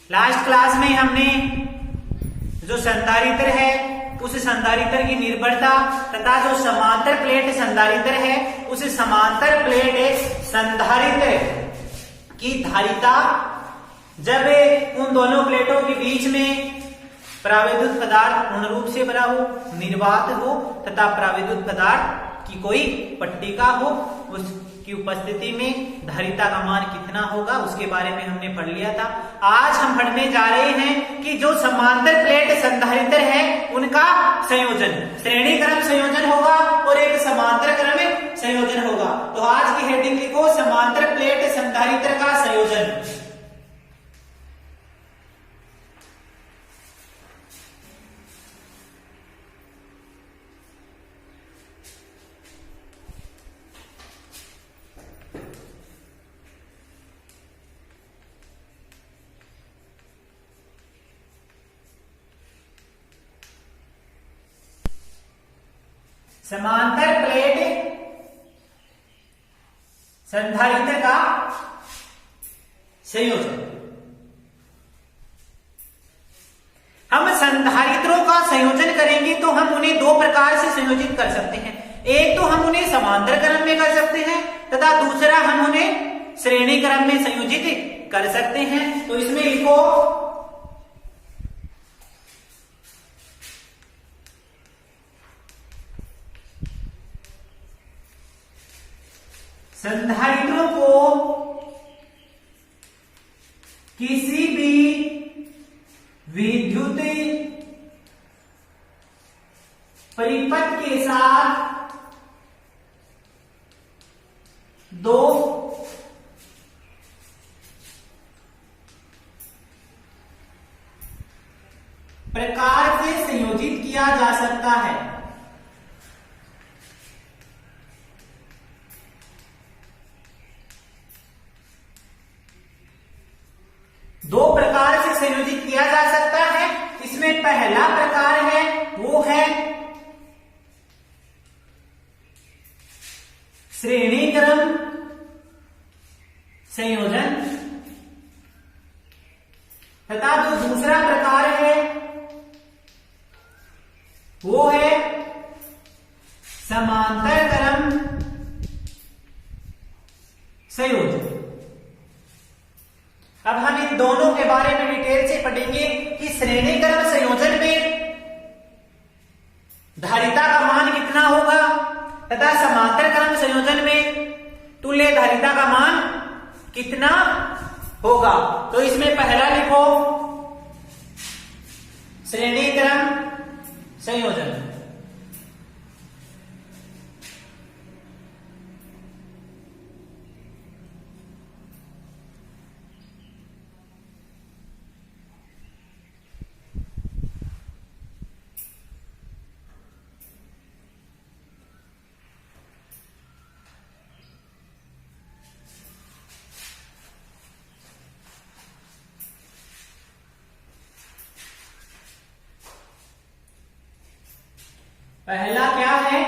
Last class में हमने जो संधारित्र है उस संधारित्र की निर्भरता तथा जो समांतर प्लेट संधारित्र है उस समांतर प्लेट संधारित्र की धारिता जब उन दोनों प्लेटों के बीच में प्राविद्युत पदार्थ पूर्ण रूप से भरा हो, निर्वात हो तथा प्राविद्युत पदार्थ की कोई पट्टिका हो, उसकी उपस्थिति में धारिता का मान कितना होगा उसके बारे में हमने पढ़ लिया था। आज हम पढ़ने जा रहे हैं कि जो समांतर प्लेट संधारित्र है उनका संयोजन श्रेणी क्रम संयोजन होगा और एक समांतर क्रम संयोजन होगा। तो आज की हेडिंग लिखो समांतर प्लेट संधारित्र का संयोजन। समांतर प्लेट संधारित्र का संयोजन। हम संधारित्रों का संयोजन करेंगे तो हम उन्हें दो प्रकार से संयोजित कर सकते हैं। एक तो हम उन्हें समांतर क्रम में कर सकते हैं तथा दूसरा हम उन्हें श्रेणी क्रम में संयोजित कर सकते हैं। तो इसमें लिखो संधारित्रों को किसी भी विद्युत परिपथ के साथ दो प्रकार से संयोजित किया जा सकता है। दो प्रकार से संयोजित किया जा सकता है। इसमें पहला प्रकार है वो है श्रेणी क्रम संयोजन तथा जो दूसरा प्रकार है वो है समांतर क्रम संयोजन। अब हम इन दोनों के बारे में डिटेल से पढ़ेंगे कि श्रेणी क्रम संयोजन में धारिता का मान कितना होगा तथा समांतर क्रम संयोजन में तुल्य धारिता का मान कितना होगा। तो इसमें पहला लिखो श्रेणी क्रम संयोजन। पहला क्या है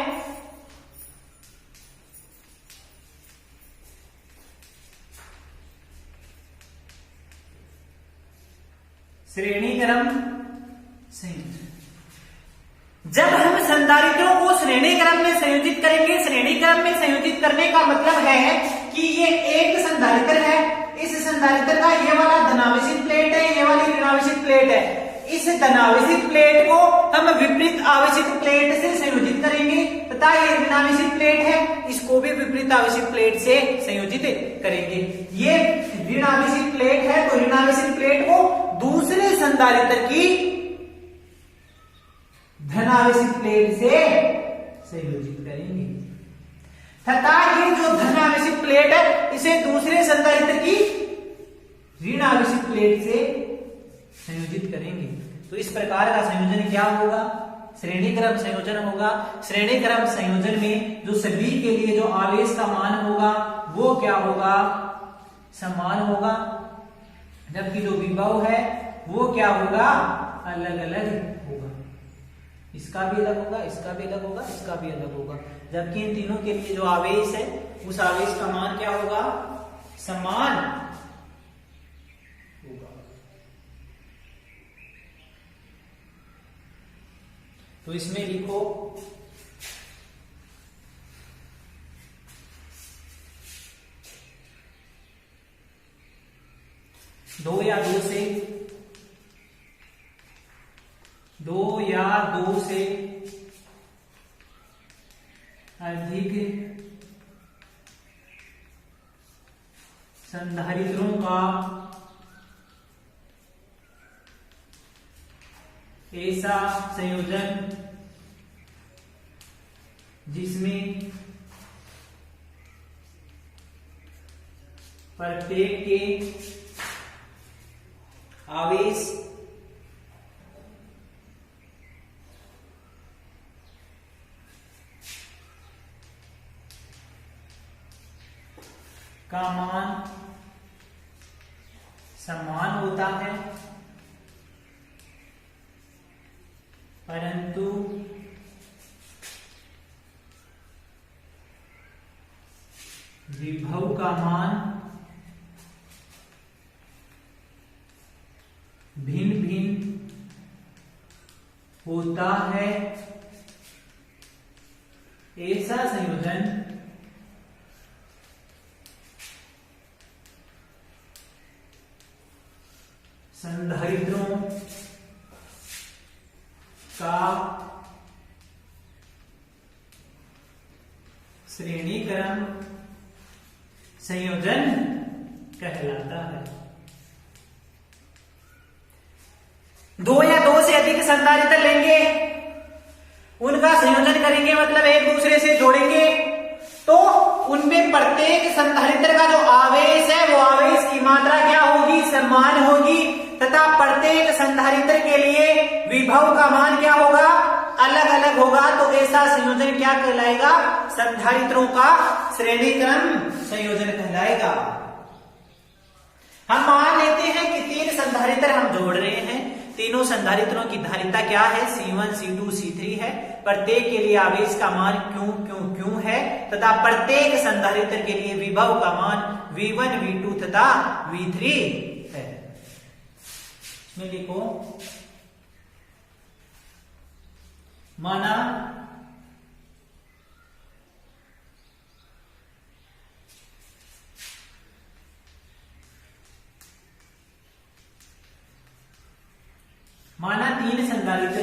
श्रेणी क्रम संयोजन। जब हम संधारित्रों को श्रेणी क्रम में संयोजित करेंगे, श्रेणी क्रम में संयोजित करने का मतलब है कि ये एक संधारित्र है, इस संधारित्र का ये वाला धनावेशित प्लेट है, ये वाली ऋणावेशित प्लेट है। इस धनावेशित प्लेट को हम विपरीत आवेशित प्लेट से संयोजित करेंगे तथा ये ऋणावेशित प्लेट है, इसको भी विपरीत आवेशित प्लेट से संयोजित करेंगे। ये ऋणावेशित प्लेट है तो ऋणावेशित प्लेट को दूसरे संधारित्र की धनावेशित प्लेट से संयोजित करेंगे तथा ये जो धनावेशित प्लेट है इसे दूसरे संधारित्र की ऋणावेशित प्लेट से संयोजित करेंगे। तो इस प्रकार का संयोजन क्या होगा? श्रेणी क्रम संयोजन होगा। श्रेणी क्रम संयोजन में जो सभी के लिए जो आवेश का मान होगा वो क्या होगा? समान होगा, जबकि जो विभव है वो क्या होगा? अलग अलग होगा। इसका भी अलग होगा, इसका भी अलग होगा, इसका भी अलग होगा, जबकि इन तीनों के लिए जो आवेश है उस आवेश का मान क्या होगा? समान होगा। तो इसमें लिखो दो या दो से अधिक संधारित्रों का ऐसा संयोजन जिसमें प्रत्येक के आवेश का मान समान होता है, परंतु विभव का मान भिन्न भिन्न होता है। ऐसा संयोजन संधारित्रों का श्रेणीक्रम संयोजन कहलाता है। दो या दो से अधिक संधारित्र लेंगे, उनका संयोजन करेंगे, मतलब एक दूसरे से जोड़ेंगे, तो उनमें प्रत्येक संधारित्र का जो आवेश है वो आवेश की मात्रा क्या होगी, समान होगी, तथा प्रत्येक संधारित्र के लिए विभव का मान क्या होगा, अलग अलग होगा। तो ऐसा संयोजन क्या कहलाएगा, संधारित्रों का श्रेणीक्रम संयोजन कहलाएगा। हम मान लेते हैं कि तीन संधारित्र हम जोड़ रहे हैं, तीनों संधारित्रों की धारिता क्या है, C1 C2 C3 है, प्रत्येक के लिए आवेश का मान क्यू है, तथा प्रत्येक संधारित्र के लिए विभव का मान V1 V2 तथा V3 है। इसमें लिखो माना तीन संधारित्र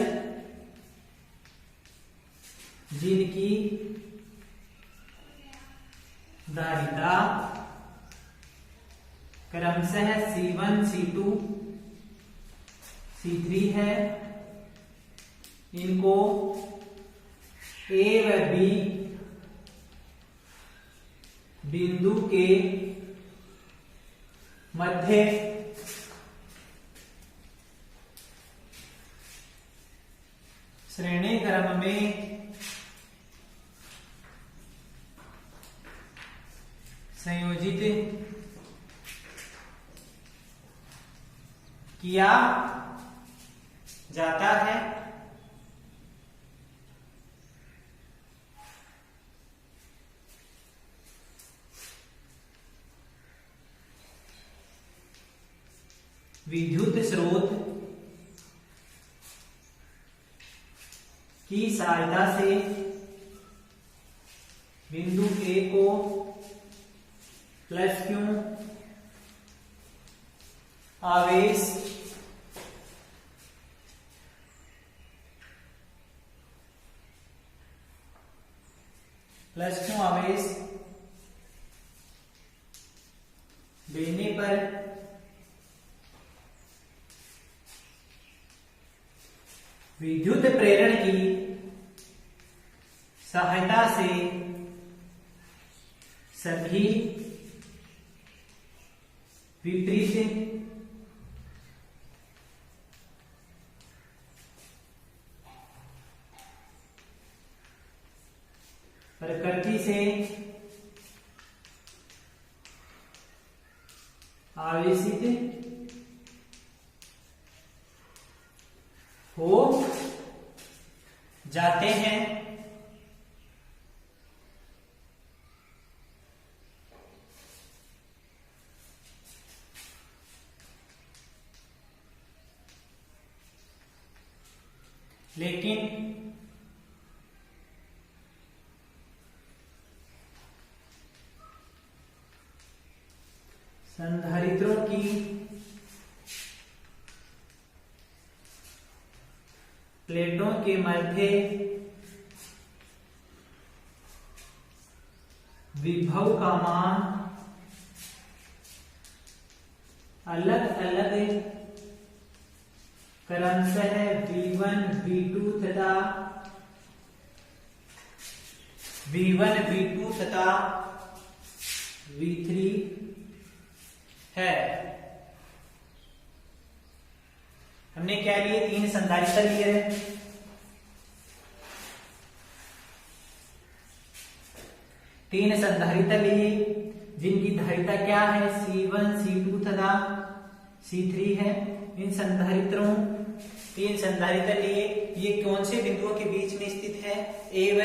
जिनकी धारिता क्रमशः C1 C2 C3 है, इनको A व B बिंदु के मध्य श्रेणी क्रम में संयोजित किया जाता है। विद्युत स्रोत की सहायता से बिंदु A को प्लस Q आवेश देने पर विद्युत प्रेरण की सहायता से सभी विपरीत प्रकृति से आवेशित हो जाते हैं। लेकिन संधारित्रों की प्लेटों के मध्य विभव का मान अलग अलग क्रमशः V1, V2 तथा V1, V2 तथा V3 है। हमने क्या लिए? 3 संधारित्र लिए हैं। तीन संधारित्र लिए जिनकी धारिता क्या है? C1, C2 तथा C3 है। इन संधारित्रों 3 संधारित्र लिए। ये कौन से बिंदुओं के बीच में स्थित है? A व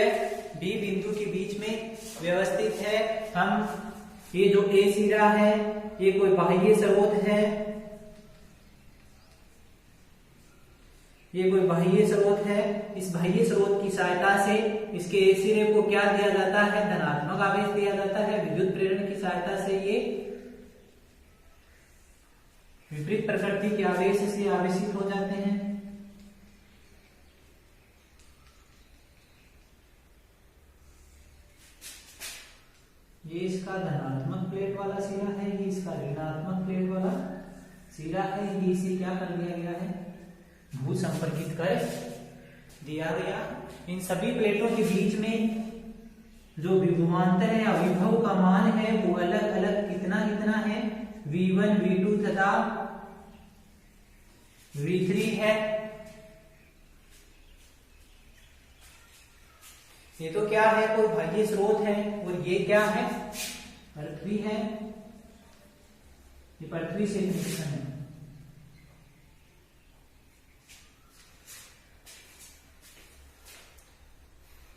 B बिंदु के बीच में व्यवस्थित है। हम ये जो A सिरा है ये कोई बाह्य स्रोत है, ये कोई बाह्य स्रोत है। इस बाह्य स्रोत की सहायता से इसके A सिरे को क्या दिया जाता है? धनात्मक आवेश दिया जाता है। विद्युत प्रेरण की सहायता से ये विपरीत प्रकृति के आवेश से आवेशित हो जाते हैं। ये इसका धनात्मक प्लेट वाला सिरा है, ये इसका ऋणात्मक प्लेट वाला सिरा है। ये इसे क्या कर दिया गया है? भू संपर्कित कर दिया गया। इन सभी प्लेटों के बीच में जो विभवांतर है या विभव का मान है वो अलग अलग कितना कितना है? V1, V2 तथा V3 है। ये तो क्या है? कोई बाह्य स्रोत है। और ये क्या है? पृथ्वी है। ये पृथ्वी से कनेक्शन है।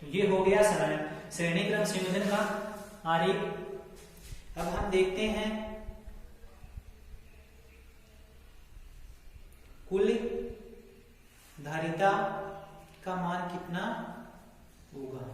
तो ये हो गया श्रेणी क्रम संयोजन का आरेख। अब हम देखते हैं कुल धारिता का मान कितना होगा।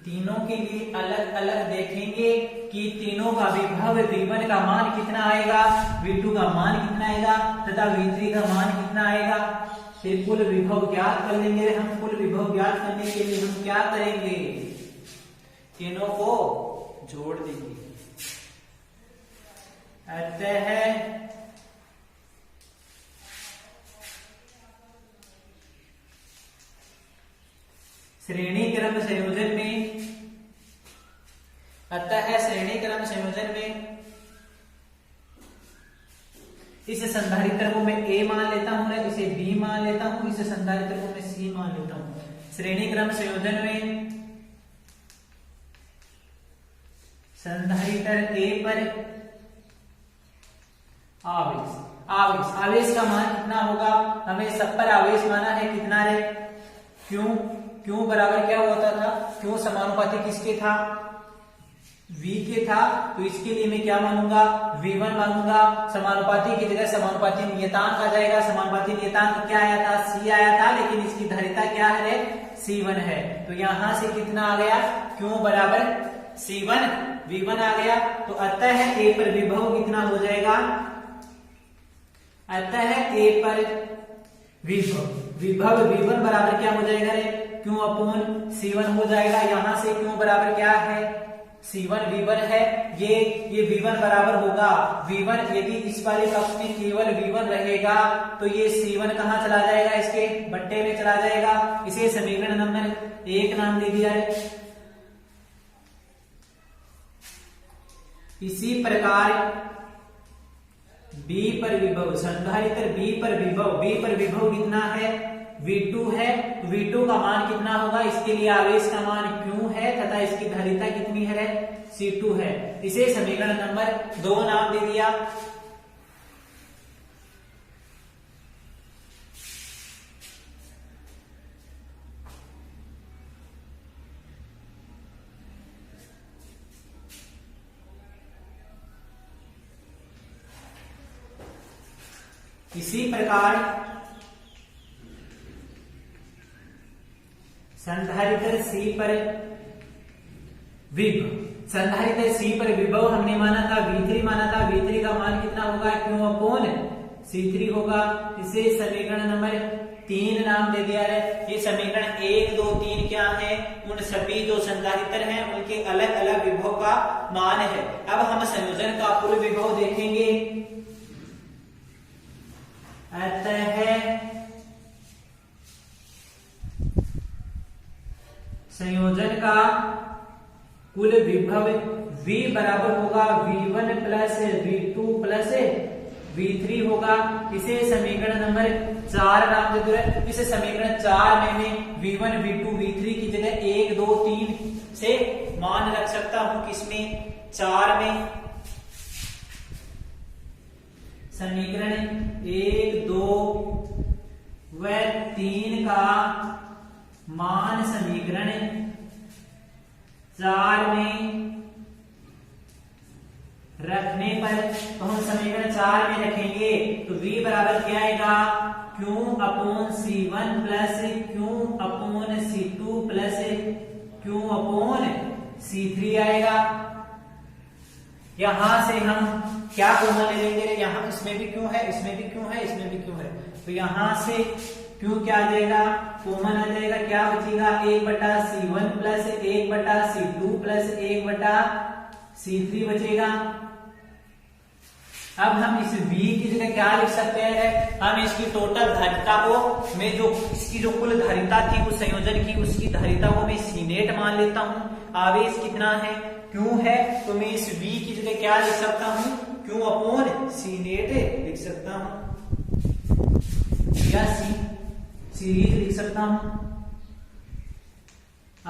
तीनों के लिए अलग अलग देखेंगे कि तीनों का विभव V1 का मान कितना आएगा, V2 का मान कितना आएगा तथा V3 का मान कितना आएगा। फिर कुल विभव ज्ञात कर लेंगे हम। कुल विभव ज्ञात करने के लिए हम क्या करेंगे? तीनों को जोड़ देंगे। अतः श्रेणी क्रम संयोजन में इस संधारित्र को मैं A मान लेता हूं, इसे B मान लेता हूं, इस संधारित्र को मैं C मान लेता हूं। श्रेणी क्रम संयोजन में संधारित्र A पर आवेश का मान कितना होगा? हमें सब पर आवेश माना है कितना रे? क्यों बराबर क्या होता था? क्यों समानुपाती किसके था? V के था। तो इसके लिए मैं क्या मानूंगा? V1 मानूंगा। समानुपाती की जगह समानुपाती नियतांक आ जाएगा। समानुपाती नियतांक क्या आया था? C आया था, लेकिन इसकी धारिता क्या है? C1 है। तो यहां से कितना आ गया? क्यों बराबर C1 V1 आ गया। तो अतः A पर विभव कितना हो जाएगा? अतः A पर विभव V1 बराबर क्या हो जाएगा रे? क्यों अपोन C1 हो जाएगा। यहां से क्यों बराबर क्या है? C1 V1 है। ये V1 बराबर होगा V1। यदि इस वाले पक्ष में केवल V1 रहेगा तो ये C1 कहां चला जाएगा? इसके बट्टे में चला जाएगा। इसे समीकरण नंबर 1 नाम दे दिया है। इसी प्रकार B पर विभव, संधारित्र B पर विभव कितना है? V2 है। V2 का मान कितना होगा? इसके लिए आवेश का मान Q है तथा इसकी धारिता कितनी है? C2 है। इसे समीकरण नंबर 2 नाम दे दिया। इसी प्रकार संधारित्र C पर विभव, संधारित्र C पर विभव हमने माना था V3 माना था। V3 का मान कितना होगा, Q अपॉन C3 होगा। इसे समीकरण नंबर 3 नाम दे दिया है। ये समीकरण 1, 2, 3 क्या है, उन सभी जो संधारित्र हैं उनके अलग अलग विभव का मान है। अब हम संयोजन का कुल विभव देखेंगे। अतः संयोजन का कुल विभव V बराबर होगा V1 plus V2 plus V3 होगा। इसे समीकरण नंबर 4 नाम दे दो। इसे समीकरण 4 में मैं V1, V2, V3 की जगह 1, 2, 3 से मान रख सकता हूं। किसमें, 4 में। समीकरण 1, 2 व 3 का मान समीकरण 4 में रखने पर, तो हम समीकरण 4 में रखेंगे तो V बराबर क्या आएगा, Q upon C1 plus Q upon C2 plus Q upon C3 आएगा। यहां से हम क्या कॉमन ले लेंगे, यहां इसमें भी Q है, इसमें भी Q है, इसमें भी Q है, तो यहां से Q क्या आ जाएगा, कॉमन आ जाएगा। क्या बचेगा, 1/C1 plus 1/C2 plus 1/C3 बचेगा। अब हम इस V की जगह क्या लिख सकते हैं, हम इसकी टोटल धारिता को, मैं जो इसकी जो कुल धारिता थी उस संयोजन की, उसकी धारिता को मैं C नेट मान लेता हूं। आवेश कितना है, Q है, तो मैं इस V की जगह क्या लिख सकता हूं, Q अपॉन C नेट लिख सकता हूं, या सीरीज लिख सकता हूं।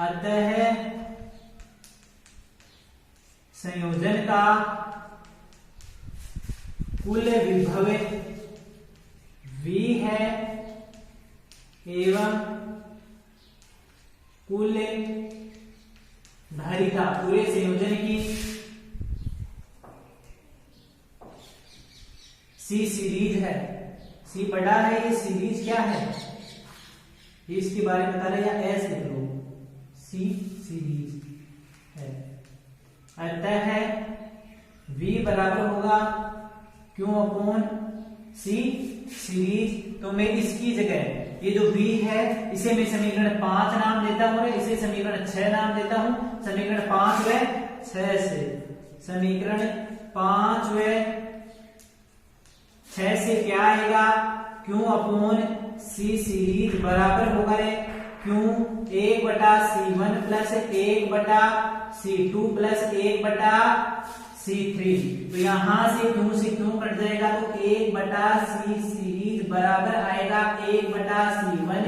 अतः संयोजन का कुल विभव V है एवं कुल धारिता पूरे संयोजन की C सीरीज है। C बड़ा है, ये सीरीज क्या है, ये इसके बारे में बता रहे, या S लिख लो, C सीरीज है। अतः V बराबर होगा Q अपॉन C सीरीज। तो मैं इसकी जगह ये जो V है इसे मैं समीकरण 5 नाम देता हूं, इसे समीकरण 6 नाम देता हूं। समीकरण 5 व 6 से, समीकरण 5 व 6 से क्या आएगा, Q अपॉन C सीरीज बराबर होगा Q 1/C1 plus 1/C2 plus 1/C3। तो यहां से Q से Q कट जाएगा, तो 1/C सीरीज बराबर आएगा 1/C1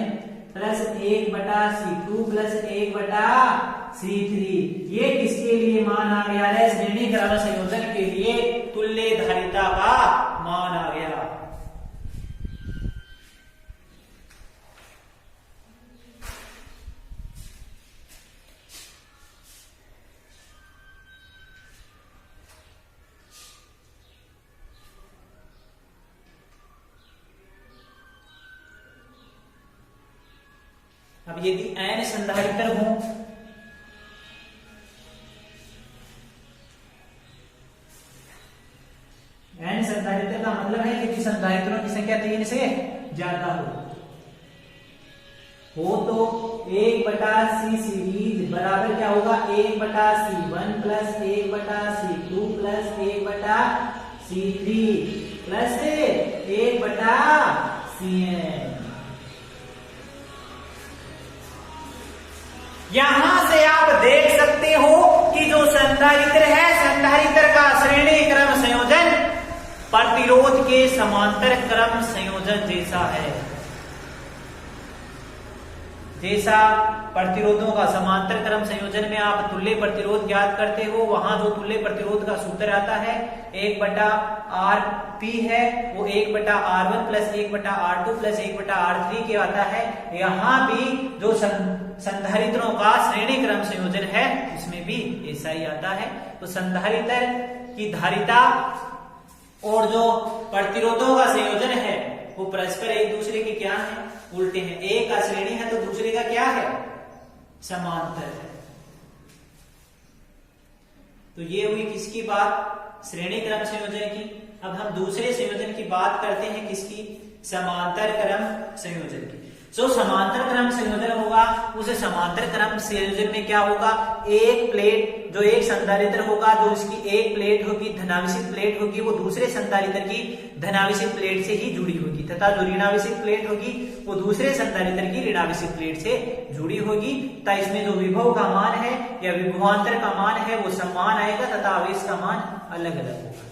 plus 1/C2 plus 1/C3। ये किसके लिए मान आ गया है, श्रेणी क्रम संयोजन के लिए तुल्य धारिता का मान आ गया। अब यदि n संधारित्र हो, n संधारित्र का मतलब है कि संधारित्रों की संख्या 3 से ज्यादा हो तो 1/C सीरीज बराबर क्या होगा, 1/C1 plus 1/C2 plus 1/C3 plus 1/Cn। यहां से आप देख सकते हो कि जो संधारित्र है, संधारित्र का श्रेणी क्रम संयोजन प्रतिरोध के समांतर क्रम संयोजन जैसा है। जैसा प्रतिरोधों का समांतर क्रम संयोजन में आप तुल्य प्रतिरोध ज्ञात करते हो, वहां जो तुल्य प्रतिरोध का सूत्र आता है 1/Rp है, वो 1/R1 plus 1/R2 plus 1/R3 के आता है। यहाँ भी जो संधारित्रों का श्रेणी क्रम संयोजन है उसमें भी ऐसा ही आता है। तो संधारित्र की धारिता और जो प्रतिरोधों का संयोजन है वो परस्पर एक दूसरे के क्या है, उल्टे हैं। एक का श्रेणी है तो दूसरे का क्या है, समांतर है। तो ये हुई किसकी बात, श्रेणी क्रम संयोजन की। अब हम दूसरे संयोजन की बात करते हैं, किसकी, समांतर क्रम संयोजन की। जो समांतर क्रम संयोजन होगा, उस समांतर क्रम संयोजन में क्या होगा, एक प्लेट, जो एक संधारित्र होगा, जो उसकी एक प्लेट होगी, धनावेशित प्लेट होगी, वो दूसरे संधारित्र की धनावेशित प्लेट से ही जुड़ी होगी, तथा जो ऋणावेशित प्लेट होगी वो दूसरे संधारित्र की ऋणावेशित प्लेट से जुड़ी होगी। तथा इसमें जो विभव का मान है या विभवांतर का मान है वो समान आएगा तथा आवेश का मान अलग अलग होगा।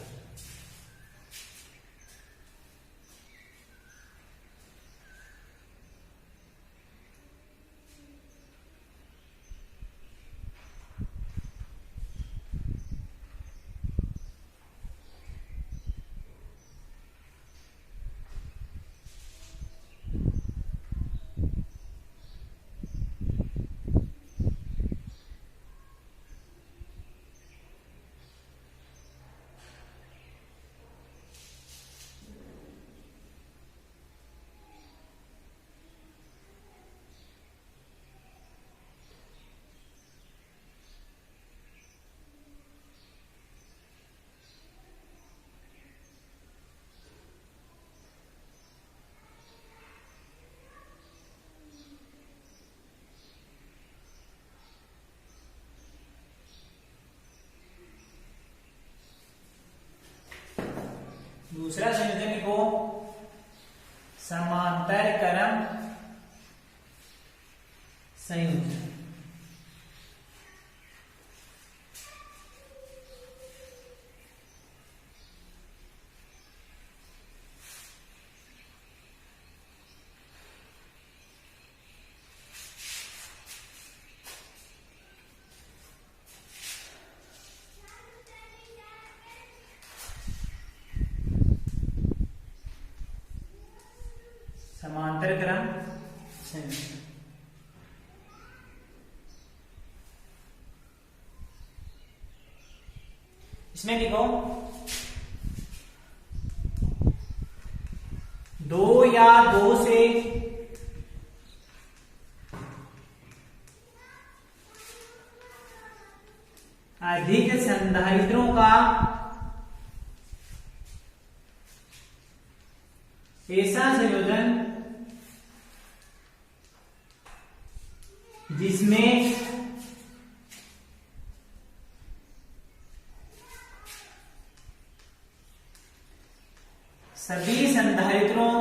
दूसरा संयोजन लिखो, समांतर क्रम संयोजन। समांतर क्रम संयोजन। इसमें लिखो, दो या दो से अधिक संधारित्रों का ऐसा संयोजन जिसमें सभी संधारित्रों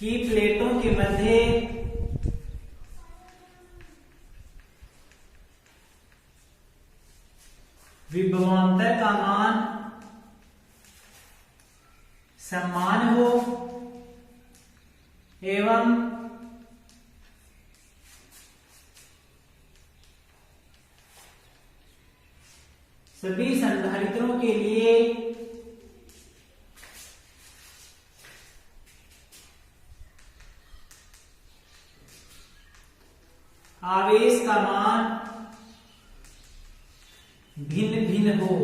की प्लेटों के मध्य विभवांतर का मान समान हो एवं सभी संधारित्रों के लिए आवेश का मान भिन्न भिन्न हो।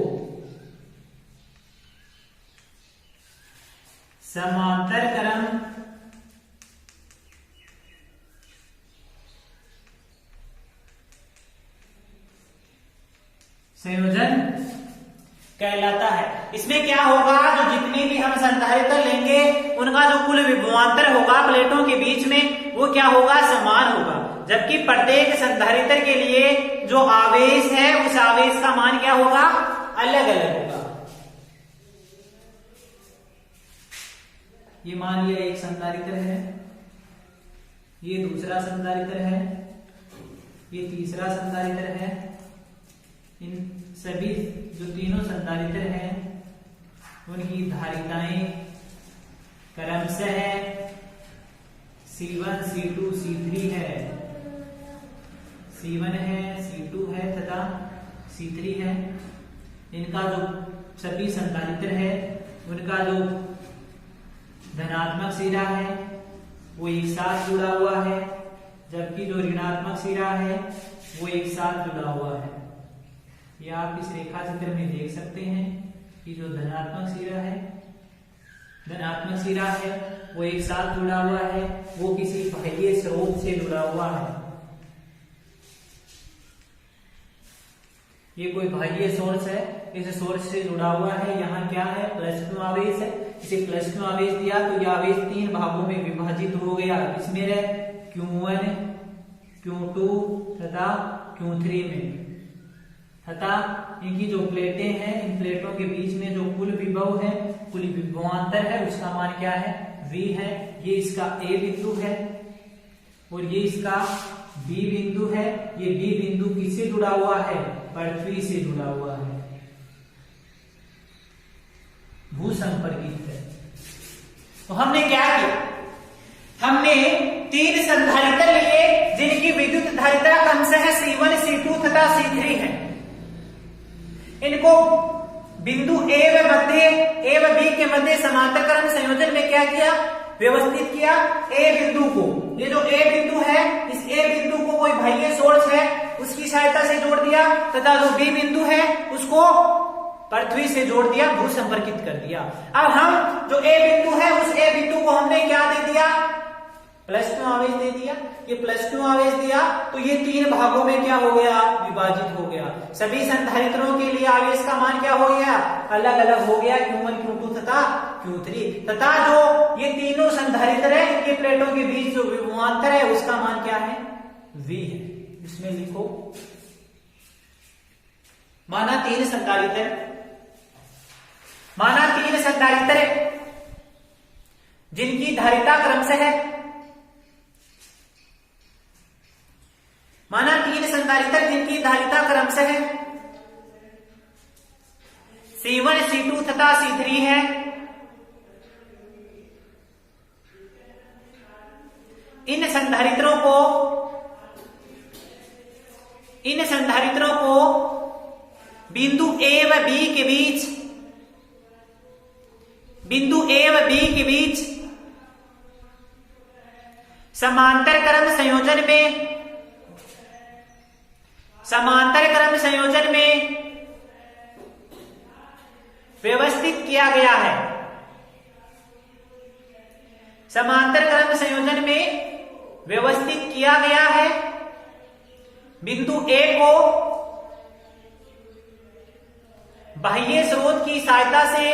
समांतर क्रम संयोजन कहलाता है। इसमें क्या होगा, जो जितने भी हम संधारित्र लेंगे उनका जो कुल विभवांतर होगा प्लेटों के बीच में वो क्या होगा, समान होगा। जबकि प्रत्येक संधारित्र के लिए जो आवेश है उस आवेश का मान क्या होगा, अलग अलग होगा। ये मान लिया एक संधारित्र है, ये दूसरा संधारित्र है, ये तीसरा संधारित्र है। इन सभी जो तीनों संधारित्र हैं उनकी धारिताएं क्रमशः C1, C2, C3 है। C1 है, C2 है तथा C3 है। इनका जो सभी संधारित्र है उनका जो धनात्मक सिरा है वो एक साथ जुड़ा हुआ है, जबकि जो ऋणात्मक सिरा है वो एक साथ जुड़ा हुआ है। ये आप इस रेखा चित्र में देख सकते हैं कि जो धनात्मक सिरा है वो एक साथ जुड़ा हुआ है, वो किसी बाह्य स्रोत से जुड़ा हुआ है। ये कोई बाह्य सोर्स है, इस सोर्स से जुड़ा हुआ है। यहाँ क्या है, +2 आवेश है। इसे +2 आवेश दिया तो यह आवेश 3 भागों में विभाजित हो गया। इसमें रहे Q1, Q2 तथा Q3 में, तथा इनकी जो प्लेटें हैं, इन प्लेटों के बीच में जो कुल विभव है, कुल विभवांतर है, उसका मान क्या है, V है। ये इसका A बिंदु है और ये इसका B बिंदु है। ये B बिंदु किससे जुड़ा हुआ है, पृथ्वी से जुड़ा हुआ है, भू संपर्कित है। तो हमने क्या किया, हमने 3 संधारित्र लिए जिनकी विद्युत धारिता क्रमशः C1, C2 तथा C3 है। इनको बिंदु A व B के मध्य समांतर क्रम संयोजन में क्या किया, व्यवस्थित किया। A बिंदु को, ये जो A बिंदु है, इस A बिंदु को कोई बाह्य सोर्स है उसकी सहायता से जोड़ दिया, तथा जो B बिंदु है उसको पृथ्वी से जोड़ दिया, भू संपर्कित कर दिया। अब हम जो A बिंदु है, उस A बिंदु को हमने क्या दे दिया, +2 आवेश दे दिया। ये +2 आवेश दिया तो ये 3 भागों में क्या हो गया, विभाजित हो गया। सभी संधारित्रों के लिए आवेश का मान क्या हो गया, अलग अलग हो गया, Q1, Q2 तथा Q3। तथा जो ये तीनों संधारित्र है, इनके प्लेटों के बीच जो विभवांतर है उसका मान क्या है, V है। इसमें लिखो, माना 3 संधारित्र जिनकी धारिता क्रमशः है, माना 3 संधारित्र जिनकी धारिता क्रमशः है C1, C2 तथा C3 है। इन संधारित्रों को बिंदु A व B के बीच समांतर क्रम संयोजन में व्यवस्थित किया गया है। समांतर क्रम संयोजन में व्यवस्थित किया गया है। बिंदु A को बाह्य स्रोत की सहायता से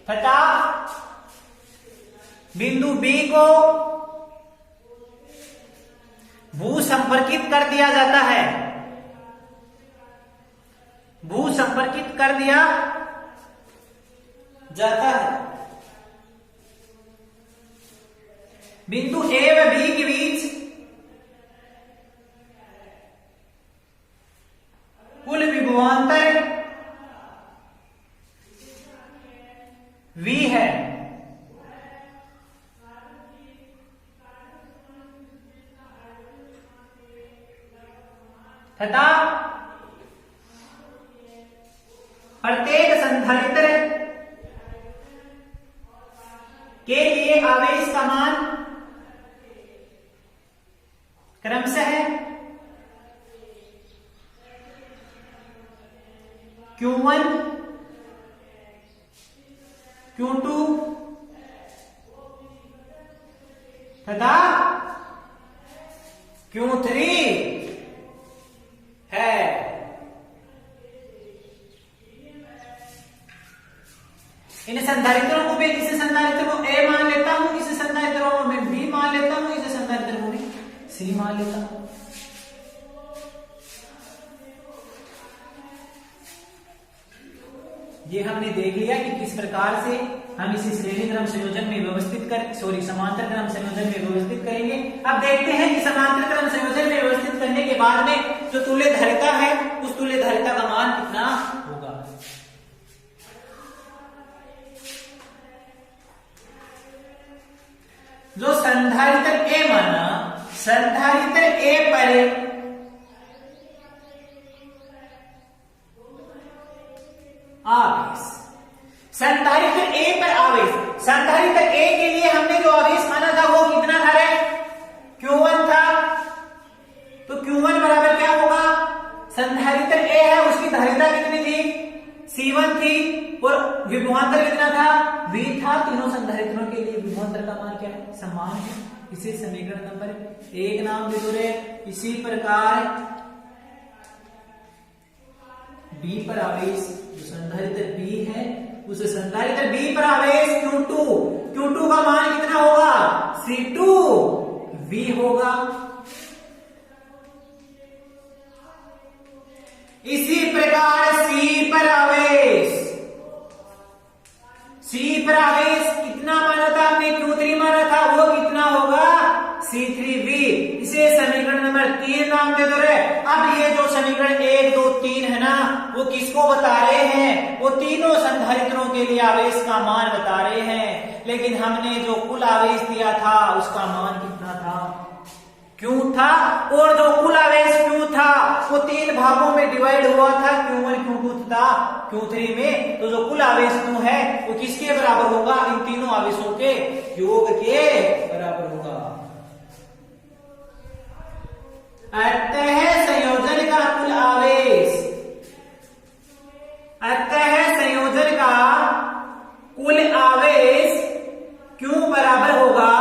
तथा बिंदु B को भू संपर्कित कर दिया जाता है, भू संपर्कित कर दिया जाता है। बिंदु A व B के बीच कुल विभवांतर V है। तथा प्रत्येक संधारित्र के लिए आवेश का मान क्रमशः Q1, Q2 तथा Q3 है। इन संधारित्रों को मैं इस संधारित्र को A मान लेता हूं, इस संधारित्र को मैं B मान लेता हूं, इस संधारित्र को मैं C मान लेता हूं। ये हमने देख लिया कि किस प्रकार से हम इसे श्रेणी क्रम संयोजन में समांतर क्रम संयोजन में व्यवस्थित करेंगे। अब देखते हैं कि समांतर क्रम संयोजन में व्यवस्थित करने के बाद में जो तुल्य धारिता है, उस तुल्य धारिता का मान कितना होगा। जो संधारित्र A माना, संधारित्र A पर आवेश, संधारित्र ए पर आवेश, संधारित्र ए के लिए हमने जो आवेश माना था वो कितना था रे? Q1 था। तो Q1 बराबर क्या होगा? संधारित्र ए है, उसकी धारिता कितनी थी? C1 थी, और विभवांतर कितना था? V था। तीनों संधारित्रों के लिए विभवांतर का मान क्या है? समान है। इसे समीकरण नंबर 1 नाम दे दो रे। इसी प्रकार B पर आवेश, जो संधारित्र B है, उस संधारित्र B पर आवेश Q2 का मान कितना होगा? C2V होगा। इसी प्रकार C पर आवेश कितना माना था हमने? Q3 माना था, वो कितना होगा? C3V। इसे समीकरण नंबर 3 नाम दे दो रे। अब ये जो समीकरण 1, 2, 3 है ना, वो किसको बता रहे हैं? वो तीनों संधारित्रों के लिए आवेश का मान बता रहे हैं। लेकिन हमने जो कुल आवेश दिया था उसका मान कितना था? Q था। और जो कुल आवेश Q था वो 3 भागों में डिवाइड हुआ था, Q1, Q2 तथा Q3 में। तो जो कुल आवेश Q है वो किसके बराबर होगा? इन तीनों आवेशों के योग के बराबर होगा। अतः संयोजन का कुल आवेश, Q बराबर होगा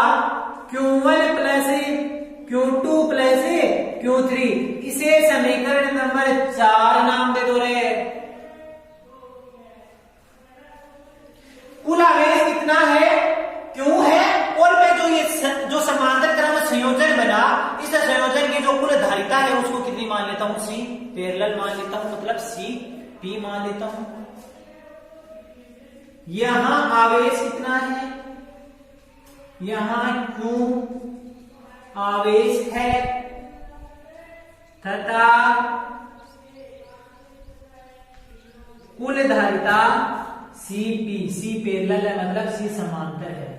Q1 plus Q2 plus Q3। इसे समीकरण नंबर 4 नाम दे दो रे। कुल आवेश कितना है? Q है। और मैं जो समांतर क्रम संयोजन बना, इस संयोजन की जो कुल धारिता है उसको कितनी मान लेता हूं? C पैरेलल मान लेता हूं, मतलब CP मान लेता हूं। यहां आवेश कितना है? यहां Q आवेश है तथा कुल धारिता CP, C पैरेलल है, मतलब C समांतर है।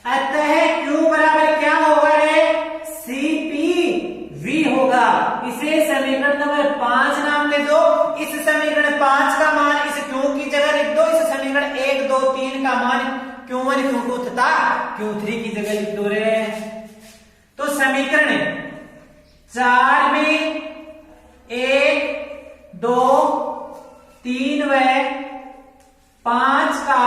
अतः Q बराबर क्या होगा रे? CPV होगा। इसे समीकरण नंबर 5 नाम दे दो। इस समीकरण 5 का मान इस Q की जगह लिख दो। इस समीकरण 1, 2, 3 का मान Q1, Q2 तथा Q3 की जगह लिख दो रे। तो समीकरण 4 में 1, 2, 3 व 5 का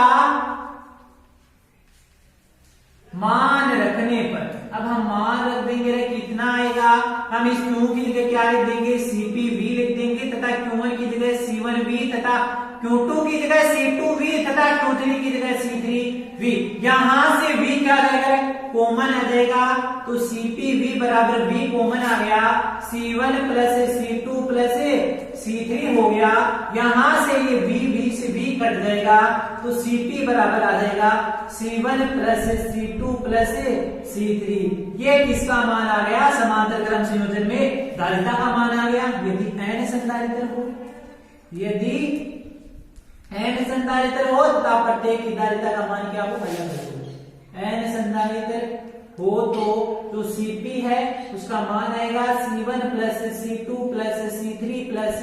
मान रखने पर, अब हम मान रख देंगे रे, कितना आएगा? हम इस Q की जगह क्या लिख देंगे? CPV लिख देंगे तथा Q1 की जगह C1V तथा Q2 की जगह C2V तथा Q3 की जगह C3V। यहां से V क्या आ जाएगा? कॉमन आ जाएगा। तो CPV बराबर V कॉमन आ गया। C1 plus C2 plus C3 हो गया। यहां से ये V से V कट जाएगा, तो CP बराबर आ जाएगा C1 plus C2 plus C3। ये किसका मान आ गया? समांतर क्रम संयोजन में धारिता का मान आ गया। यदि n संधारित्र हो, यदि n संधारित्र हो तथा प्रत्येक की धारिता का मान क्या हो? n संधारित्र हो तो जो CP है उसका मान आएगा C1 plus C2 plus C3 plus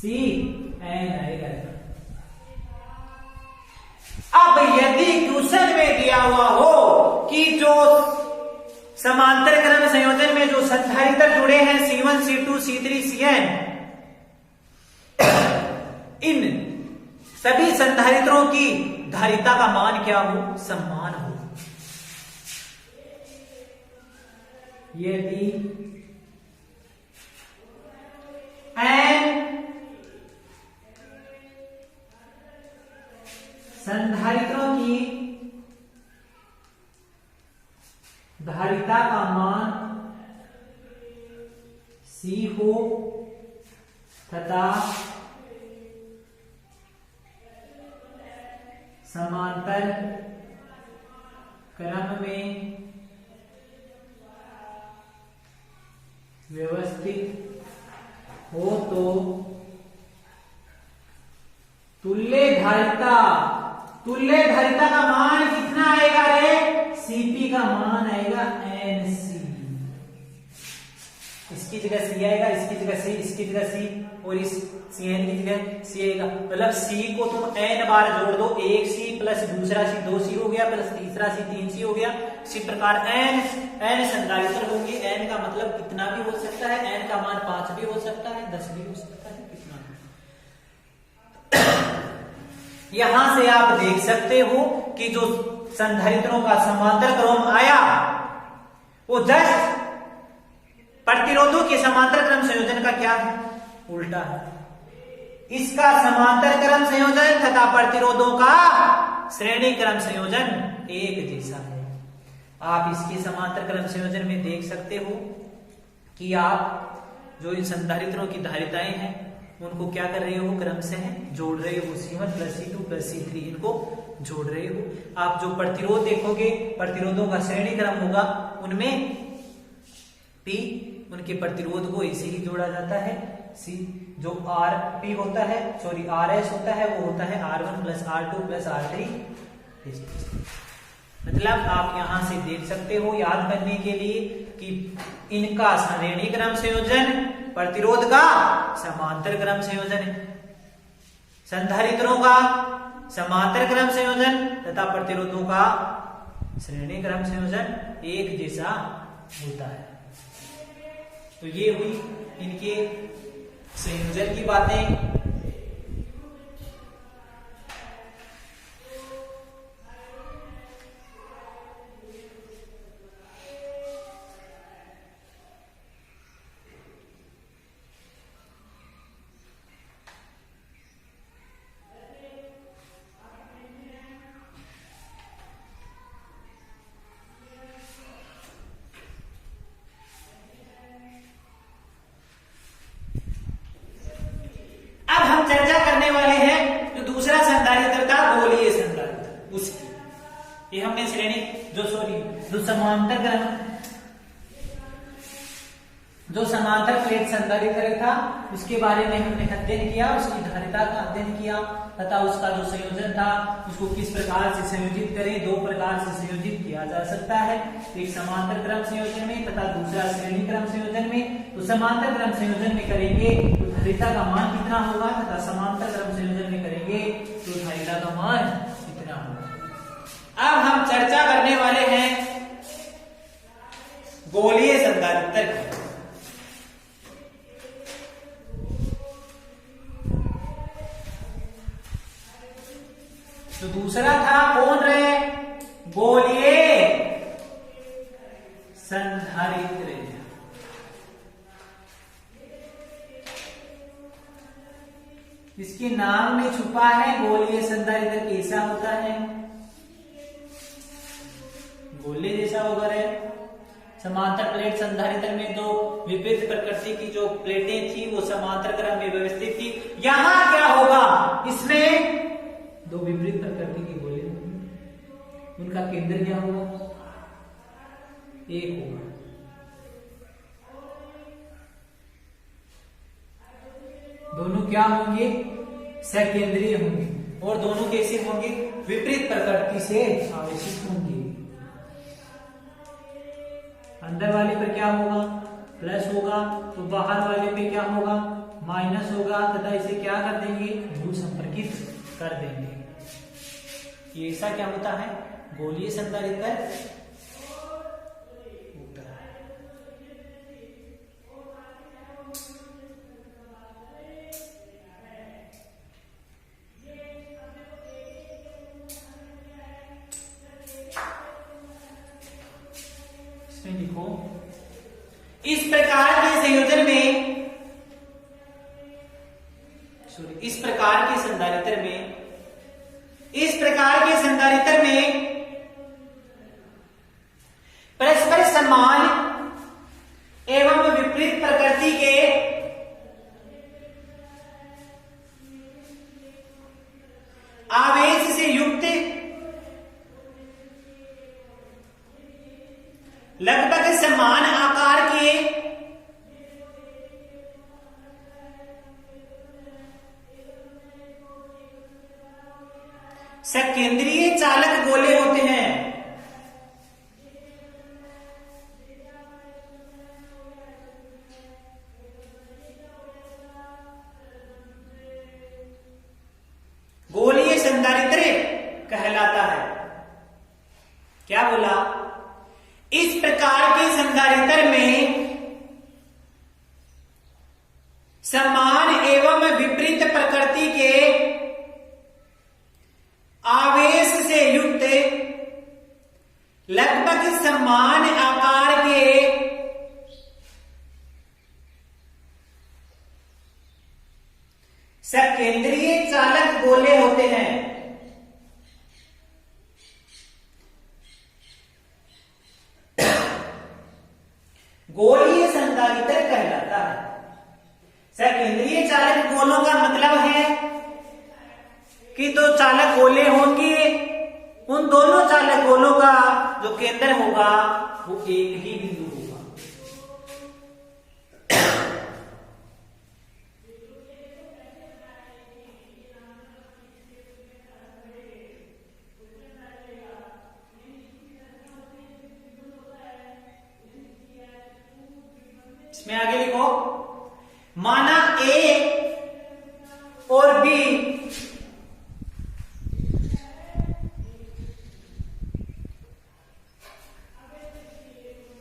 Cn आएगा। अब यदि क्वेश्चन में दिया हुआ हो कि जो समांतर क्रम संयोजन में जो संधारित्र जुड़े हैं C1, C2, C3, Cn, इन सभी संधारित्रों की धारिता का मान क्या हो? समान हो। यदि n संधारित्रों की धारिता का मान C हो तथा समांतर क्रम में व्यवस्थित हो तो तुल्य धारिता का मान कितना आएगा रे? CP का मान आएगा NC। इसकी जगह C आएगा, इसकी जगह C, इसकी जगह C और इस Cn की जगह C आएगा, मतलब C को तुम n बार जोड़ दो, एक C प्लस दूसरा C 2C हो गया, प्लस तीसरा C 3C हो गया। इसी प्रकार n संधारित्र होंगे। n का मतलब कितना भी हो सकता है, n का मान 5 भी हो सकता है, 10 भी हो सकता है, कितना भी। यहां से आप देख सकते हो कि जो संधारित्रों का समांतर क्रम आया वो जस्ट प्रतिरोधों के समांतर क्रम संयोजन का क्या है, उल्टा है। इसका समांतर क्रम संयोजन तथा प्रतिरोधों का श्रेणी क्रम संयोजन एक जैसा है। आप इसके समांतर क्रम संयोजन में देख सकते हो कि आप जो इन संधारित्रों की धारिताएं हैं उनको क्या कर रहे हो, क्रम से जोड़ रहे हो, C1 plus C2 plus C3 इनको जोड़ रहे हो। आप जो प्रतिरोध देखोगे, प्रतिरोधों का श्रेणी क्रम होगा, उनमें P उनके प्रतिरोध को ऐसे ही जोड़ा जाता है। C जो RP होता है, सॉरी RS होता है, वो होता है R1 plus R2 plus R3। मतलब आप यहां से देख सकते हो याद करने के लिए कि इनका श्रेणी क्रम संयोजन प्रतिरोध का समांतर क्रम संयोजन है, संधारित्रों का समांतर क्रम संयोजन तथा प्रतिरोधों का श्रेणी क्रम संयोजन एक जैसा होता है। तो ये हुई इनके संयोजन की बातें। चर्चा करने वाले हैं जो दूसरा संधारित्र था, गोलीय संधारित्र, उसकी ये हमने श्रेणी जो समांतर क्रम जो समांतर प्लेट संधारित्र था उसके बारे में हमने अध्ययन किया, उसकी धारिता का अध्ययन किया तथा उसका जो संयोजन था उसको किस प्रकार से संयोजित करें। दो प्रकार से संयोजित किया जा सकता है, एक समांतर क्रम संयोजन में तथा दूसरा श्रेणी क्रम संयोजन में। तो समांतर क्रम संयोजन में करेंगे तो धारिता का मान कितना होगा तथा समांतर क्रम संयोजन में करेंगे तो धारिता का मान कितना होगा। अब हम चर्चा करने वाले हैं गोलीय संधारित्र। तो दूसरा था कौन रहे, गोलीय संधारित्र। इसके नाम में छुपा है गोलीय संधारित्र कैसा होता है, गोले जैसा होगा रे। समांतर प्लेट संधारित्र में दो विपरीत प्रकृति की जो प्लेटें थी वो समांतर क्रम में व्यवस्थित थी। यहां क्या होगा, इसमें दो विपरीत प्रकृति के गोले होंगे, उनका केंद्र क्या होगा, एक होगा। दोनों क्या होंगे, सकेंद्रीय होंगे और दोनों कैसे होंगे, विपरीत प्रकृति से आवेशित होंगे। अंदर वाले पर क्या होगा, प्लस होगा, तो बाहर वाले पे क्या होगा, माइनस होगा तथा इसे क्या कर देंगे, भू संपर्कित कर देंगे। ये ऐसा क्या होता है, गोलीय संधारित्र होता है। इसमें लिखो, इस प्रकार के संयोजन में, इस प्रकार के संधारित्र में, इस प्रकार के संधारित्र में परस्पर समान एवं विपरीत प्रकृति के आवेश से युक्त लगभग समान आकार के सकेंद्रीय चालक गोले होते हैं। सकेंद्रीय चालक गोले होते हैं। गोलीय संधारित्र कहलाता है। सकेंद्रीय चालक गोलों का मतलब है कि दो चालक गोले होंगे, उन दोनों चालक गोलों का जो केंद्र होगा वो एक ही बिंदु होगा। इसमें आगे लिखो, माना ए और बी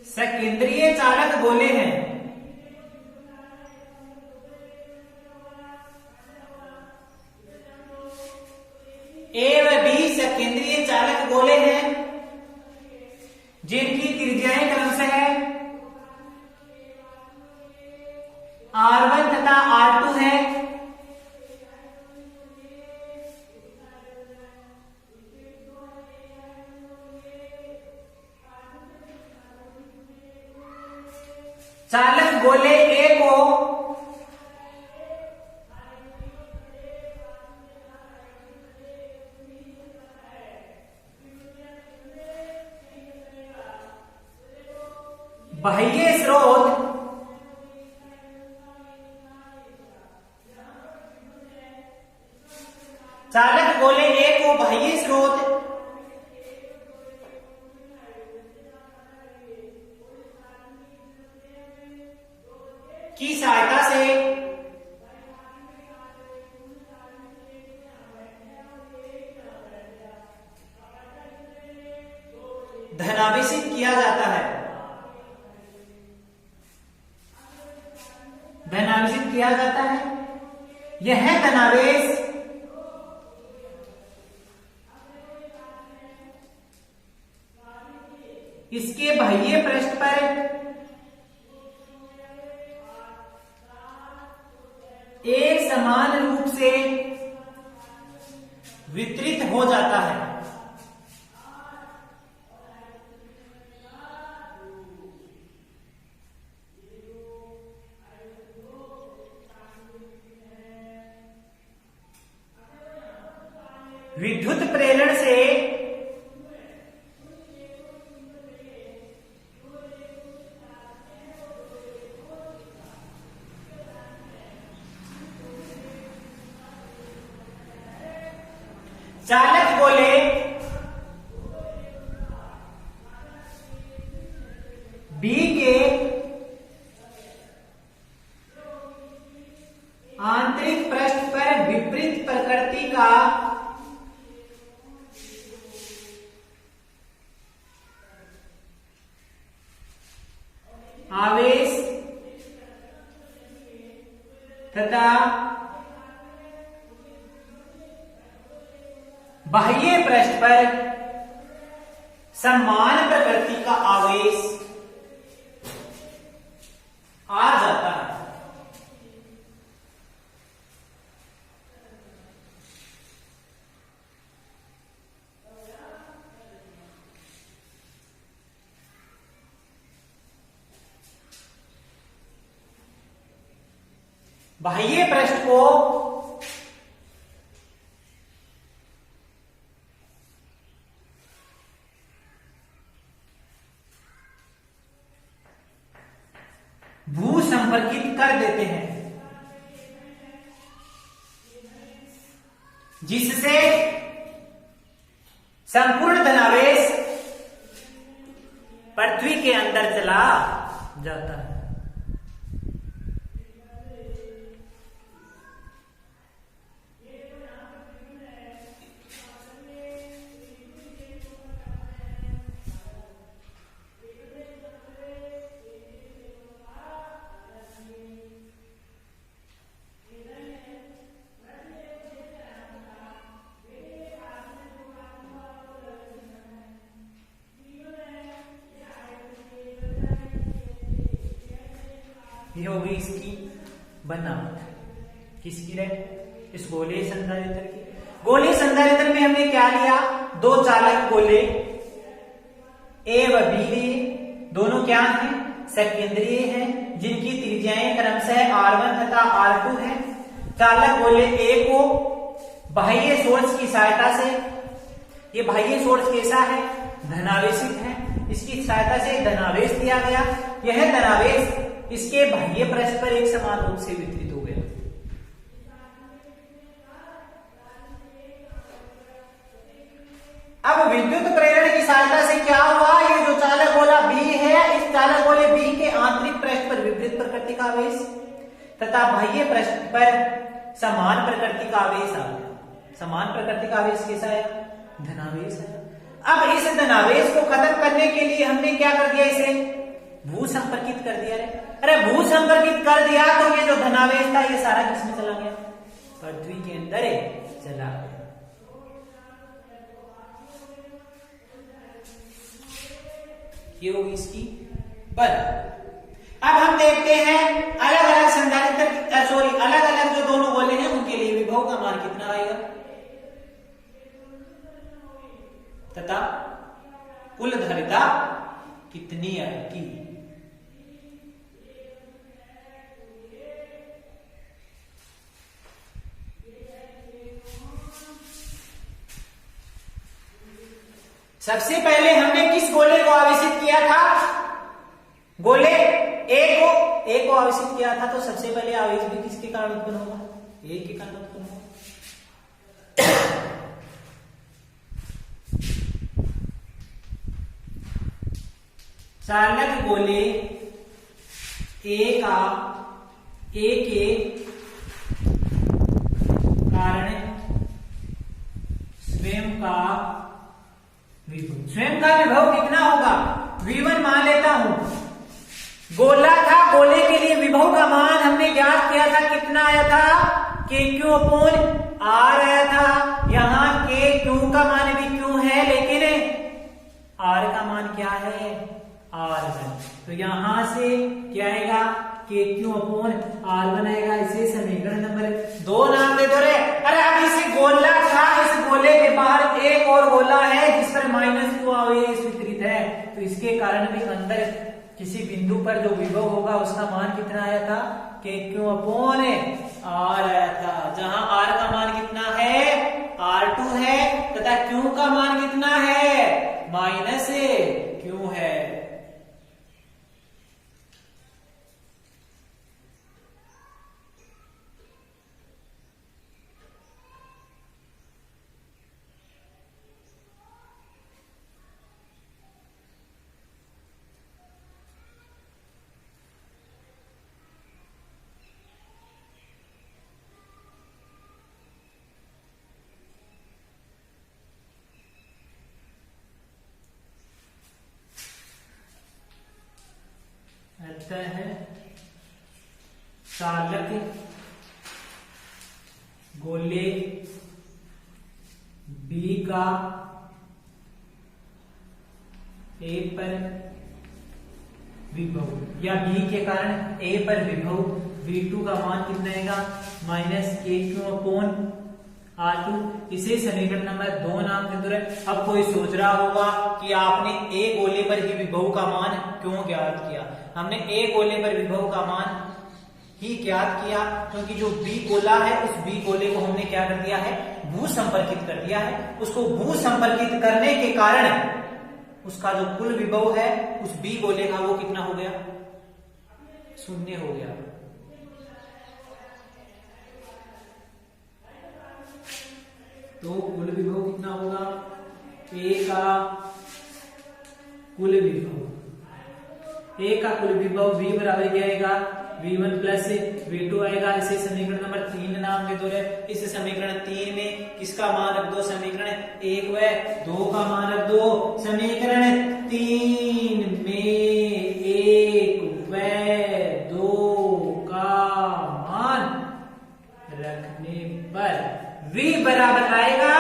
सकेंद्रीय चालक गोले हैं। ए व बी सकेंद्रीय चालक गोले हैं जिनकी त्रिज्याएं क्रमशः R1 तथा R2 है। चालक गोले ए को बाह्य स्रोत चालक गोले ए को बाह्य स्रोत की सहायता से धनावेशित किया जाता है। धनावेशित किया जाता है। यह धनावेश इसके बाह्य पृष्ठ पर एक समान रूप से वितरित हो जाता है। विद्युत प्रेरण से चालक गोले बी के आंतरिक पृष्ठ पर विपरीत प्रकृति का आवेश तथा बाह्य पृष्ठ पर समान प्रकृति का आवेश आ जाता है। बाह्य पृष्ठ को भू संपर्कित कर देते हैं, जिससे संपूर्ण धनावेश पृथ्वी के अंदर चला जाता है। ये होगी इसकी बनावट। किसकी है? इस गोलीय संधारित्र की। गोलीय संधारित्र में हमने क्या लिया, दो चालक गोले ए व बी लिए, दोनों क्या हैं, सकेंद्रीय हैं, जिनकी त्रिज्याएं क्रमशः R1 तथा R2 है। चालक गोले ए को बाह्य सोर्स की सहायता से, ये बाह्य सोर्स कैसा है, धनावेशित है, इसकी सहायता से धनावेश दिया गया। यह धनावेश इसके बाह्य पृष्ठ पर एक समान रूप से वितरित हो गया। अब विद्युत प्रेरण की सहायता से क्या हुआ, ये जो चालक गोला B है, इस चालक गोले B के आंतरिक पृष्ठ पर विपरीत प्रकृति का आवेश तथा बाह्य पृष्ठ पर समान प्रकृति का आवेश आ गया। समान प्रकृति का आवेश कैसा है, धनावेश है। अब इस धनावेश को खत्म करने के लिए हमने क्या कर दिया, इसे भू संपर्कित कर दिया। अरे भू संपर्कित कर दिया तो ये जो धनावेश था ये सारा किसमें चला गया, पृथ्वी के अंदर चला गया। ये होगी इसकी पर। अब हम देखते हैं अलग अलग संधारित्र, सॉरी अलग अलग जो दोनों गोले हैं उनके लिए विभव का मान कितना आएगा तथा कुल धारिता कितनी आएगी। सबसे पहले हमने किस गोले को आवेशित किया था, गोले ए को आवेशित किया था, तो सबसे पहले आवेश भी किसके कारण उत्पन्न होगा, ए के कारण उत्पन्न होगा। चालक गोले ए के कारण स्वयं का विभव कितना होगा, V1 मान लेता हूं। गोला था, गोले के लिए विभव का मान हमने ज्ञात किया था, कितना आया था, KQ/R आया था। यहाँ KQ का मान भी Q है, लेकिन R का मान क्या है, R1। तो यहां से क्या आएगा, KQ/R1 आएगा। इसे समीकरण नंबर 2 नाम दे दो रे। अरे अब इसे गोला था, इस गोले के बाहर एक और गोला है जिस पर -Q आवेश वितरित है, तो इसके कारण भी अंदर किसी बिंदु पर जो विभव होगा उसका मान कितना आया था, KQ/R आया था। जहां R का मान कितना है, R2 है, तथा Q का मान कितना है, -Q है। है चालक गोले B का A पर विभव, या B के कारण A पर विभव V2 का मान कितना आएगा, -KQ/R2। इसे समीकरण नंबर 2 नाम दे दो। अब कोई सोच रहा होगा कि आपने A गोले पर ही विभव का मान क्यों ज्ञात किया। हमने A गोले पर विभव का मान ही ज्ञात किया क्योंकि जो B गोला है उस B गोले को हमने क्या कर दिया है, भू संपर्कित कर दिया है। उसको भू संपर्कित करने के कारण उसका जो कुल विभव है उस B गोले का वो कितना हो गया, 0 हो गया। तो कुल विभव कितना होगा, A का कुल विभव, A का कुल विभव V बराबर क्या आएगा, V1 प्लस V2 आएगा। इसे समीकरण नंबर 3 नाम दे दो रे। इस समीकरण 3 में किसका मान रख दो, समीकरण 1 व 2 का मान रख दो। समीकरण 3 में 1 व 2 का मान रखने पर V बराबर आएगा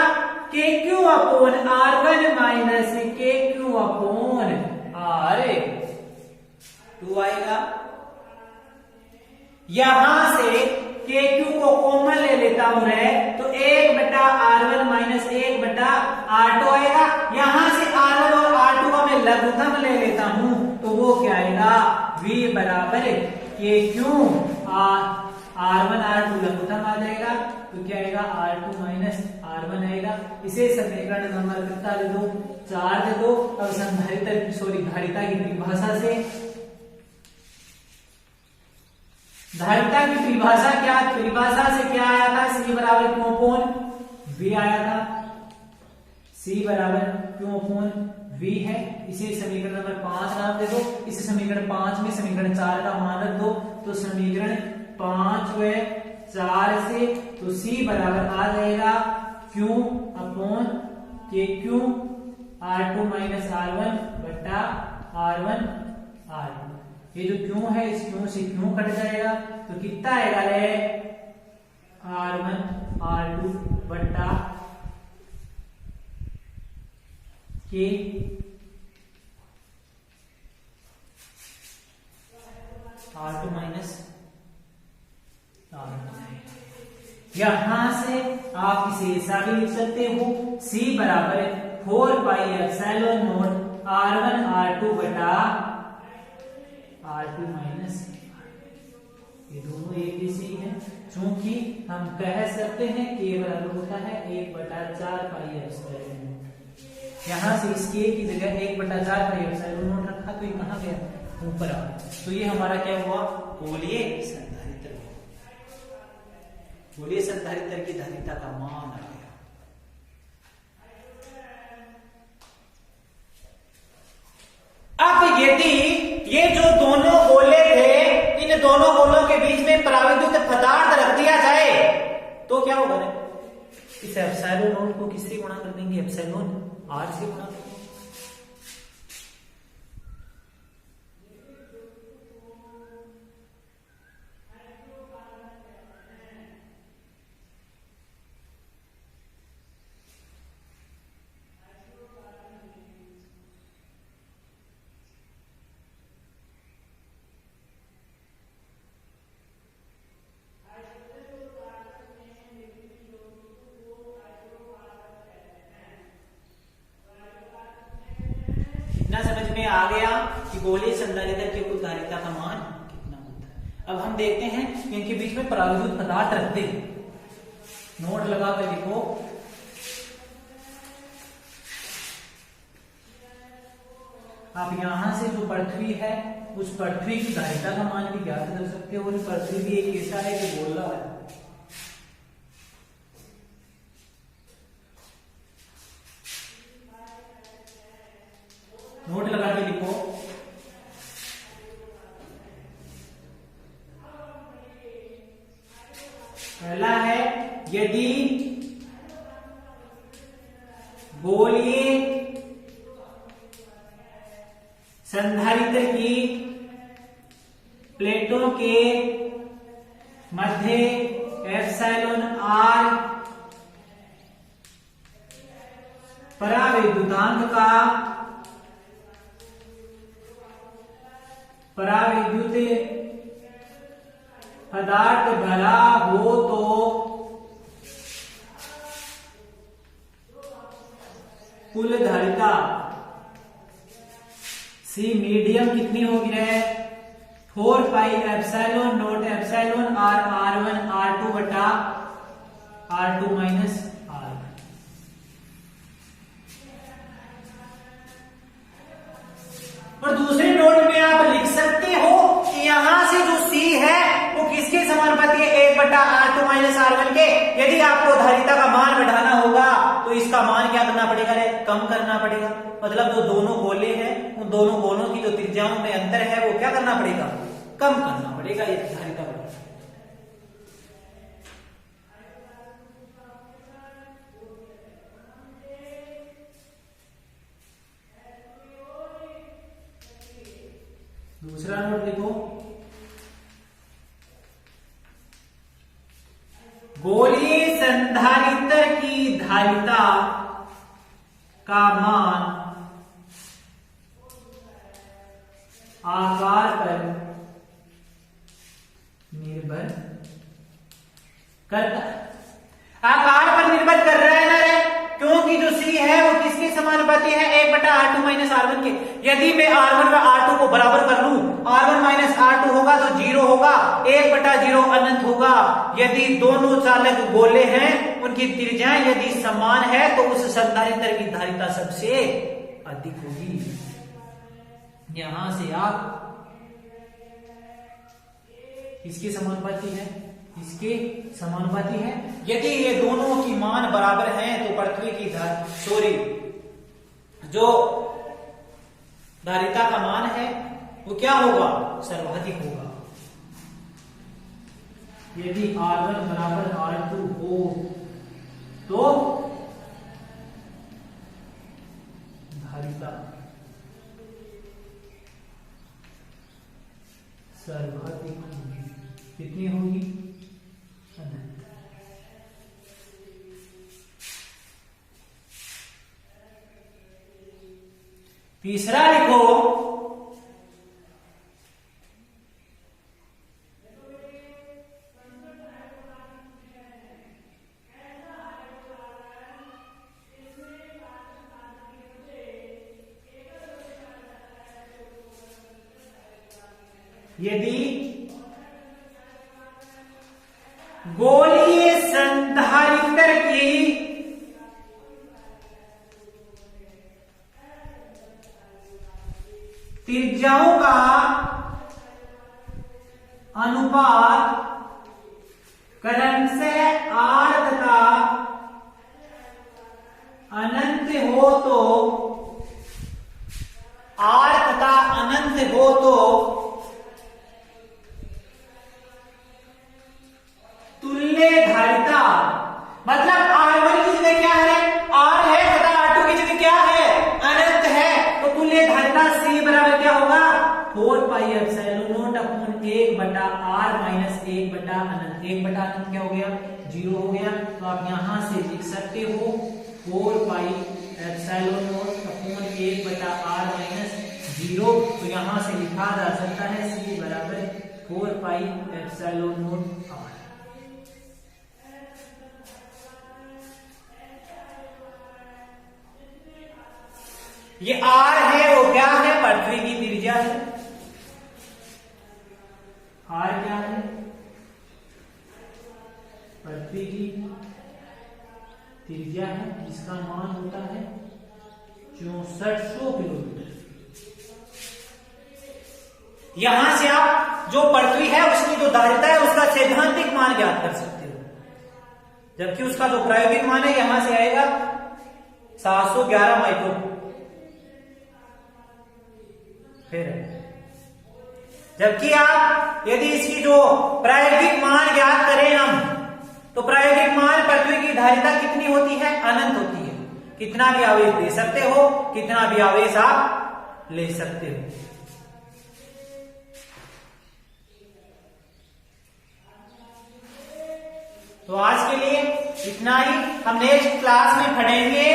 KQ/R1 माइनस KQ/R2 आएगा। यहां से KQ को कॉमन ले लेता हूं रे, तो 1/r1 माइनस 1/r2 आएगा। यहां से r1 और r2 का मैं लघुत्तम ले लेता हूं, तो वो क्या आएगा, v बराबर KQ, r1 r2 लघुत्तम आ जाएगा, तो क्या आएगा, r2 माइनस r1 आएगा। इसे समीकरण नंबर कितना दे दो, 4 दे दो। अब धारिता की परिभाषा से, धारिता की परिभाषा से क्या आया था, C बराबर Q अपॉन V आया था, C बराबर Q अपॉन V है। इसे समीकरण नंबर 5 नाम दे दो। इसे समीकरण 5 में समीकरण 4 का मान रख दो, तो समीकरण 5 व 4 से, तो C बराबर आ जाएगा Q upon KQ R2 minus R1 बट्टा R1 R2। ये जो क्यों है, इस क्यों से क्यों कट जाएगा, तो कितना आएगा रे, R1 R2 बट्टा K R2 माइनस R1। यहां से आप इसे ऐसा भी लिख सकते हो, C बराबर 4 pi epsilon not R1 R2 बटा R2 माइनस, ये दोनों एक जैसे ही हैं, क्योंकि हम कह सकते हैं K बराबर होता है 1/4 पाई एप्सिलॉन नॉट। यहाँ से इस K की जगह 1/4 पाई एप्सिलॉन नॉट रखा, तो ये कहाँ गया, ऊपर आ। तो ये हमारा क्या हुआ, गोलीय संधारित्र। गोलीय संधारित्र की धारिता का मान आ गया। अब यदि ये जो दोनों गोले थे, इन दोनों गोलों के बीच में पराविद्युत पदार्थ रख दिया जाए, तो क्या होगा, इस एप्सिलॉन नॉट को किससे गुणा कर देंगे, एप्सिलॉन r से गुणा कर देंगे। समझ में आ गया कि गोलीय संधारित्र की कुल धारिता का मान कितना होता है। अब हम देखते हैं कि इनके बीच में पराविद्युत पदार्थ रखते हैं, नोट लगा कर लिखो। आप यहां से जो पृथ्वी है, उस पृथ्वी की धारिता का मान भी ज्ञात कर सकते हो। पृथ्वी भी एक ऐसा है कि गोला है, नोट लगा के लिखो। पहला है, यदि गोलीय संधारित्र की प्लेटों के मध्य एप्सिलॉन r परावैद्युतांक का, परावैद्युत पदार्थ भरा हो, तो कुल धारिता C मीडियम कितनी होगी रे, 4 pi epsilon not epsilon r R1 R2 बटा R2 माइनस R। और दूसरे नोट में आप लिख सकते हो कि यहां से जो C है वो किसके समानुपाती है, 1/R2 माइनस R1 के। यदि आपको धारिता का मान बढ़ाना होगा तो इसका मान क्या करना पड़ेगा रे, कम करना पड़ेगा। मतलब जो दोनों गोले हैं, उन दोनों गोलों की जो त्रिज्याओं में अंतर है वो क्या करना पड़ेगा, कम करना पड़ेगा, ये धारिता बढ़ेगा। दूसरा नोट लिखो, गोलीय संधारित्र की धारिता का मान आकार पर निर्भर करता है। समानुपाती है 1/R2 माइनस R1 के। यदि मैं R1 व R2 को बराबर कर लूं, R1 माइनस R2 होगा तो 0 होगा, 1/0 अनंत होगा। यदि दोनों चालक गोले हैं, उनकी त्रिज्याएं यदि समान है तो उस संधारित्र की धारिता सबसे अधिक होगी। यहां से आप इसके समानुपाती है, इसके समानुपाती है। यदि ये दोनों की मान बराबर हैं तो पृथ्वी की जो धारिता का मान है वो क्या होगा, सर्वाधिक होगा। यदि R1 बराबर R2 हो तो धारिता सर्वाधिक होगी। कितनी होगी, अनंत। तीसरा लिखो, यदि गोलीय संधारित्र की त्रिज्याओं का अनुपात क्रमशः R तथा अनंत हो तो तुल्य धारिता, मतलब R1 की जगह क्या है, R है तथा R2 की जगह क्या है, अनंत है, तो तुल्य धारिता C बराबर क्या होगा, 4πε0 अपॉन 1/R माइनस 1/अनंत। 1/अनंत क्या हो गया, 0 हो गया। तो आप यहां से लिख सकते हो 4πε0 अपॉन 1/R माइनस 0। तो यहां से लिखा जा सकता है C बराबर 4πε0R। ये R है वो क्या है, पृथ्वी की त्रिज्या है। R क्या है, पृथ्वी की त्रिज्या है, जिसका मान होता है 6400 किलोमीटर। यहां से आप जो पृथ्वी है उसकी जो धारिता है उसका सैद्धांतिक मान ज्ञात कर सकते हो, जबकि उसका जो प्रायोगिक मान है यहां से आएगा 711 माइक्रो। जबकि आप यदि इसकी जो प्रायोगिक मान ज्ञात करें हम, तो प्रायोगिक मान पृथ्वी की धारिता कितनी होती है, अनंत होती है। कितना भी आवेश दे सकते हो, कितना भी आवेश आप ले सकते हो। तो आज के लिए इतना ही। हम नेक्स्ट क्लास में पढ़ेंगे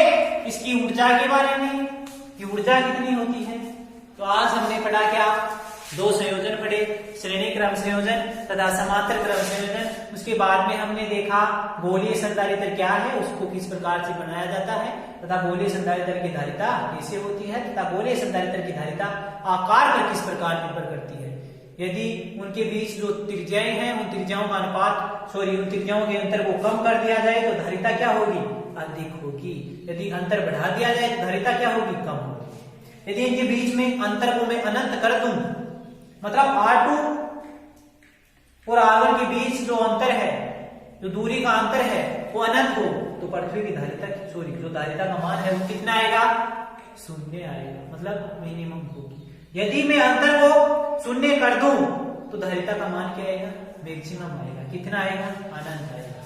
इसकी ऊर्जा के बारे में, कि ऊर्जा कितनी होती है। तो आज हमने पढ़ा क्या, 2 संयोजन पढ़े, श्रेणी क्रम संयोजन तथा समांतर क्रम संयोजन। उसके बाद में हमने देखा गोलीय संधारित्र क्या है, उसको किस प्रकार से बनाया जाता है, तथा गोलीय संधारित्र की धारिता कैसे होती है, तथा गोलीय संधारित्र की धारिता आकार पर किस प्रकार निर्भर करती है। यदि उनके बीच जो त्रिज्याएं हैं उन त्रिज्याओं का अनुपात उन त्रिज्याओं के अंतर को कम कर दिया जाए तो धारिता क्या होगी, अधिक होगी। यदि अंतर बढ़ा दिया जाए तो धारिता क्या होगी, कम होगी। यदि इनके बीच में अंतर को मैं अनंत कर दूं, मतलब R2 और R1 के बीच जो अंतर है, जो दूरी का अंतर है वो अनंत हो, तो पृथ्वी की धारिता जो धारिता का मान है वो कितना आएगा, 0 आएगा, मतलब मिनिमम होगी। यदि मैं अंतर को 0 कर दूं तो धारिता का मान क्या आएगा, मैक्सिमम आएगा। कितना आएगा, अनंत आएगा।